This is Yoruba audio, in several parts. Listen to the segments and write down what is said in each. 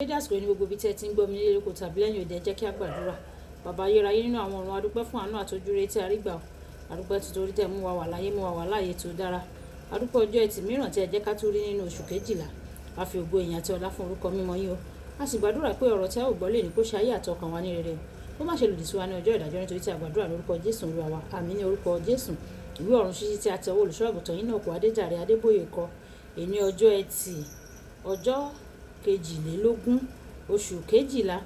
Dédé àsìkò ní gbogbo ibi tí ẹ ti ń gbọ́ mi nílé lóko tàbí lẹ́yìn òde, ẹ jẹ́ kí a gbàdúrà. Bàbá ayérayé nínú àwọn ọ̀run, a dúpẹ́ fún àánú àtojúre tí a rí gbà. A dúpẹ́ títorí tẹ́ mú wa wà láyé, mú wa wà láàyè tó dára. A dúpẹ́ ọjọ́ ẹtì mìíràn tí ẹ jẹ́ ká tún rí nínú oṣù kejìlá. A fi ògo ìyìn àti ọlá fún orúkọ mímọ́ yín o. A sì gbàdúrà pé ọ̀rọ̀ tí a ò gbọ́ lè ní kó ṣe ayé àtọkàn wa ní rere o. Ó má ṣe lòdì sí wa ní ọjọ́ ìdájọ́, nítorí tí a gbàdúrà lórúkọ Jésù Olúwa wa. Àmín ní orúkọ Jésù. Ìwé ọ̀run ṣíṣí tí a tẹ ọwọ́ olùṣọ́-àgùntàn Enoch Adeboye kọ. Èní ọjọ́ ẹtì, ọjọ́ kejìlélógún oṣù kejìlá.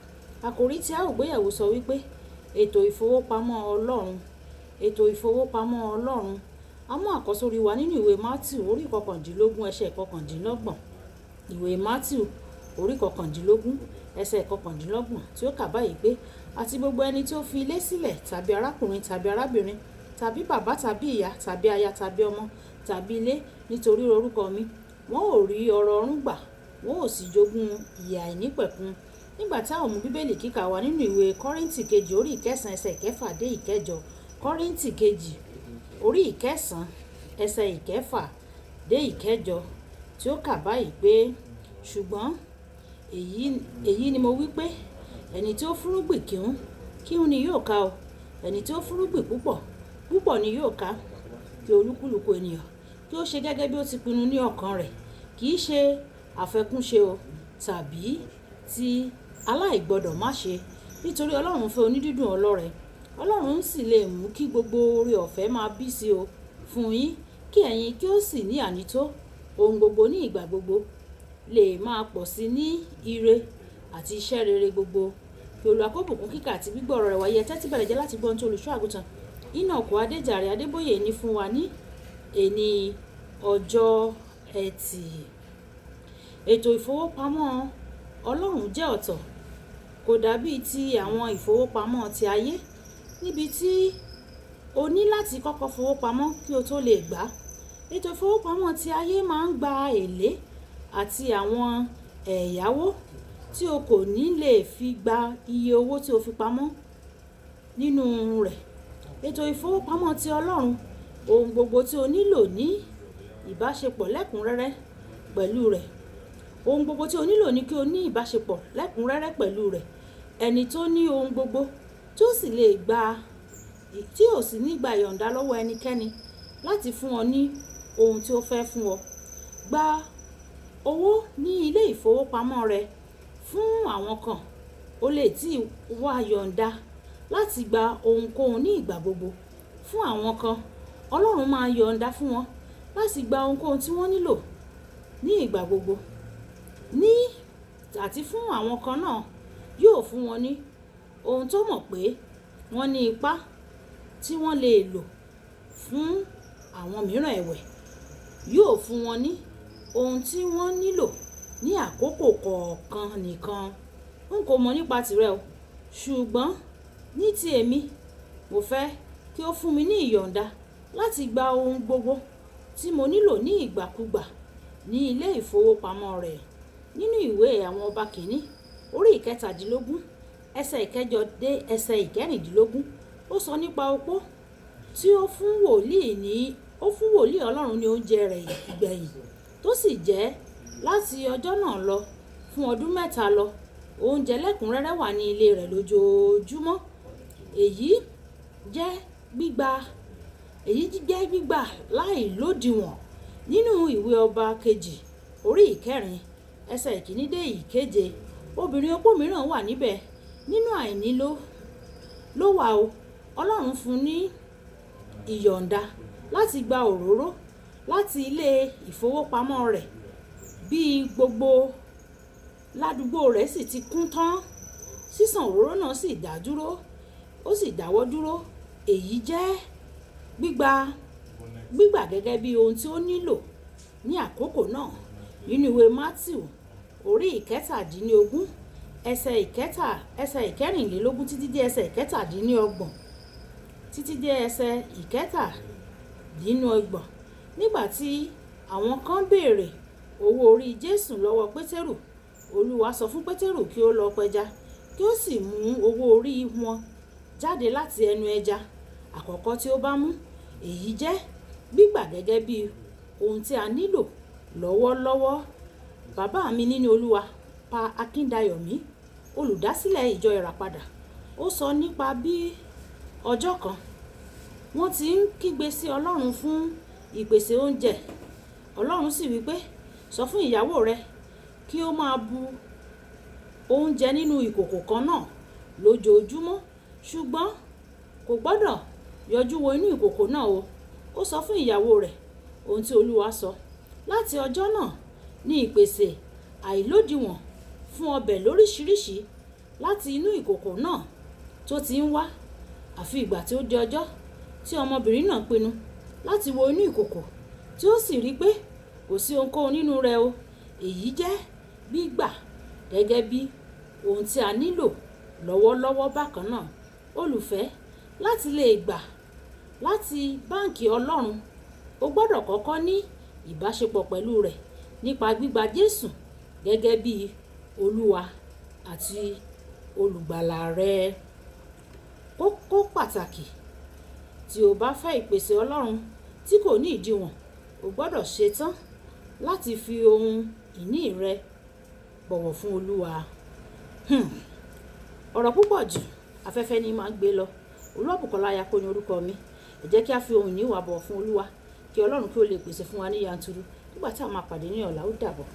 Àkòrí tí a ó gbéyẹ̀wò sọ wípé ètò ìfowópamọ́ Ọlọ́run. Ètò ìfowópamọ́ Ọlọ́run. A mú àkọ́sórí wa nínú ìwé Mátíù orí kọkàndínlógún ẹsẹ̀ kọkàndínlọ́gbọ̀n. Ìwé Mátíù orí kọkàndínlógún ẹsẹ̀ kọkàndínlọ́gbọ̀n tí ó kà báyìí pé àti gbogbo ẹni tí ó fi ilé sílẹ̀ tàbí arákùnrin tàbí arábìnrin tàbí bàbá tàbí ìyá tàbí aya tàbí ọmọ tàbí ilé nítorí orúkọ mi, wọn ò rí ọrọ̀ ọ̀run gbà, wọn ò sì jogún ìyè àìnípẹ̀kun. Nígbà tí a ó mú bíbélì kíkà wa nínú ìwé Kọ́ríńtì kejì orí ìkẹsàn ẹsẹ̀ ìkẹfà dé ìkẹjọ. Kọ́ríńtì kejì orí ìkẹsàn ẹsẹ̀ ìkẹfà dé ìkẹjọ tí ó kà báyìí pé ṣùgbọ́n èyí ni mo wí pé ẹni tí ó fúrúgbìn kíhun ni yóò ká o, ẹni tí ó fúrúgbìn púpọ̀ ni yóò ká. Kí olúkúlùkù ènìyàn kí ó ṣe gẹ́gẹ́ bí ó ti pinnu ní ọkàn rẹ̀, kì í ṣe àfẹ́kúnṣe o tàbí ti aláìgbọ́dọ̀ má ṣe, nítorí Ọlọ́run fẹ́ onídídùn ọlọ́rẹ. Ọlọ́run sì lè mú kí gbogbo oore ọ̀fẹ́ máa bí sí o fún yín, kí ẹ̀yin kí ó sì ní ànító ohun gbogbo ní ìgbà gbogbo, lè máa pọ̀ sí ní ire àti iṣẹ́ rere gbogbo. Kí Olúwa kó bùkún kíkà àti gbígbọ́ ọ̀rọ̀ rẹ̀ wáyé. Ẹ tẹ́tí bẹ̀rẹ̀ jẹ́ láti gbọ́ ohun tí olùṣọ́-àgùntàn Enoch Adeboye ní fún wa ní èní ọjọ́ ẹtì. Ètò ìfowópamọ́ Ọlọ́run jẹ́ ọ̀tọ̀. Kò dàbí ti àwọn ìfowópamọ́ ti ayé, níbi tí o ní láti kọ́kọ́ fowó pamọ́ kí o tó lè gbà. Ètò ìfowópamọ́ ti ayé máa ń gba èlé àti àwọn ẹ̀yáwó tí o kò ní lè fi gba iye owó tí o fi pamọ́ nínú rẹ̀. Ètò ìfowópamọ́ ti Ọlọ́run, ohun gbogbo tí o nílò ní ìbáṣepọ̀ lẹ́kùnrẹ́rẹ́ pẹ̀lú rẹ̀. Ohun gbogbo tí o nílò ní kí o ní ìbáṣepọ̀ lẹ́kùnrẹ́rẹ́ pẹ̀lú rẹ̀. Ẹni tó ní ohun gbogbo tí ó sì ní gba ìyọ̀ǹda lọ́wọ́ ẹnikẹ́ni láti fún ọ ní ohun tí ó fẹ́ fún ọ. Gba owó ní ilé ìfowópamọ́ rẹ. Fún àwọn kan, o lè tí wá yọ̀ǹda láti gba ohunkóhun ní ìgbà gbogbo. Fún àwọn kan, Ọlọ́run máa yọ̀ǹda fún wọn láti gba ohunkóhun tí wọ́n nílò ní ìgbà gbogbo. Àti fún àwọn kan náà, yóò fún wọn ní ohun tó mọ̀ pé wọ́n ní ipá tí wọ́n lè lò. Fún àwọn mìíràn ẹ̀wẹ̀, yóò fún wọn ní ohun tí wọ́n nílò ní àkókò kọ̀ọ̀kan nìkan. N kò mọ̀ nípa tìrẹ o, ṣùgbọ́n ní ti èmi, mo fẹ́ kí ó fún mi ní ìyọ̀ǹda láti gba ohun gbogbo tí mo nílò ní ìgbàkúgbà ní ilé ìfowópamọ́ rẹ̀. Nínú ìwé àwọn ọba kìíní orí ìkẹtàdínlógún ẹsẹ̀ ìkẹjọ dé ẹsẹ̀ ìkẹrìndínlógún, ó sọ nípa opó tí ó fún wòlíì Ọlọ́run ní oúnjẹ rẹ̀ ìgbẹ̀yìn, tó sì jẹ́ láti ọjọ́ náà lọ fún ọdún 3 lọ, oúnjẹ lẹ́kùnrẹ́rẹ́ wà ní ilé rẹ̀ lójoojúmọ́. Èyí jẹ́ gbígbà láì lódiwọ̀n. Nínú ìwé ọba kejì orí ìkẹrin ẹsẹ̀ ìkíní dé ìkeje, obìnrin opó mìíràn wà níbẹ̀. Nínú àìní ló wà o. Ọlọ́run fún ní ìyọ̀ǹda láti gba òróró láti ilé ìfowópamọ́ rẹ̀. Bí gbogbo ládùúgbò rẹ̀ sì ti kún tán, sísan òróró náà sì dáwọ́ dúró. Èyí jẹ́ gbígbà gẹ́gẹ́ bí ohun tí ó nílò ní àkókò náà. Nínú ìwé Mátíù orí ìkẹtàdínlógún ẹsẹ̀ ìkẹrìnlélógún títí dé ẹsẹ̀ ìkẹtàdínlọ́gbọ̀n nígbà tí àwọn kan béèrè owó orí Jésù lọ́wọ́ Pétérù, Olúwa sọ fún Pétérù kí ó lọ pẹja, kí ó sì mú owó orí wọn jáde láti ẹnu ẹja àkọ́kọ́ tí ó bá mú. Èyí jẹ́ gbígbà gẹ́gẹ́ bí ohun tí a nílò lọ́wọ́lọ́wọ́. Bàbá mi nínú Olúwa, pa Akíndayọ̀mí, olùdásílẹ̀ ìjọ Ìràpadà, ó sọ nípa bí ọjọ́ kan wọ́n ti ń kígbe sí Ọlọ́run fún ìpèsè oúnjẹ. Ọlọ́run sì wí pé, sọ fún ìyàwó rẹ kí ó máa bu oúnjẹ nínú ìkòkò kan náà lójoojúmọ́, ṣùgbọ́n kò gbọ́dọ̀ yọjú wo inú ìkòkò náà o. Ó sọ fún ìyàwó rẹ̀ ohun tí Olúwa sọ. Láti ọjọ́ náà ni ìpèsè àìlódiwọ̀n fún ọbẹ̀ lóríṣiríṣi láti inú ìkòkò náà tó ti ń wá, àfi ìgbà tí ó di ọjọ́ tí ọmọbìnrin náà pinnu láti wo inú ìkòkò tí ó sì rí pé kò sí ohunkóhun nínú rẹ̀ o. Èyí jẹ́ gbígbà gẹ́gẹ́ bí ohun tí a nílò lọ́wọ́lọ́wọ́. Bákan náà, olùfẹ́, láti lè gbà láti báǹkì Ọlọ́run, o gbọ́dọ̀ kọ́kọ́ ní ìbáṣepọ̀ pẹ̀lú rẹ̀ nípa gbígba Jésù gẹ́gẹ́ bí Olúwa àti olùgbàlà rẹ. Kókó pàtàkì: tí o bá fẹ́ ìpèsè Ọlọ́run tí kò ní ìdíwọ̀n, o gbọ́dọ̀ ṣetán láti fi ohun ìní rẹ bọ̀wọ̀ fún Olúwa. Ọ̀rọ̀ púpọ̀ jù afẹ́fẹ́ ni máa ń gbé lọ. Olúwabùkọ́lá Ayako ni orúkọ mi. Ẹ jẹ́ kí a fi ohun ìní wa bọ̀wọ̀ fún Olúwa, kí Ọlọ́run kí ó lè pèsè fún wa ní yanturu. Nígbà tí a máa pàdé ní ọ̀la, ó dàbọ̀.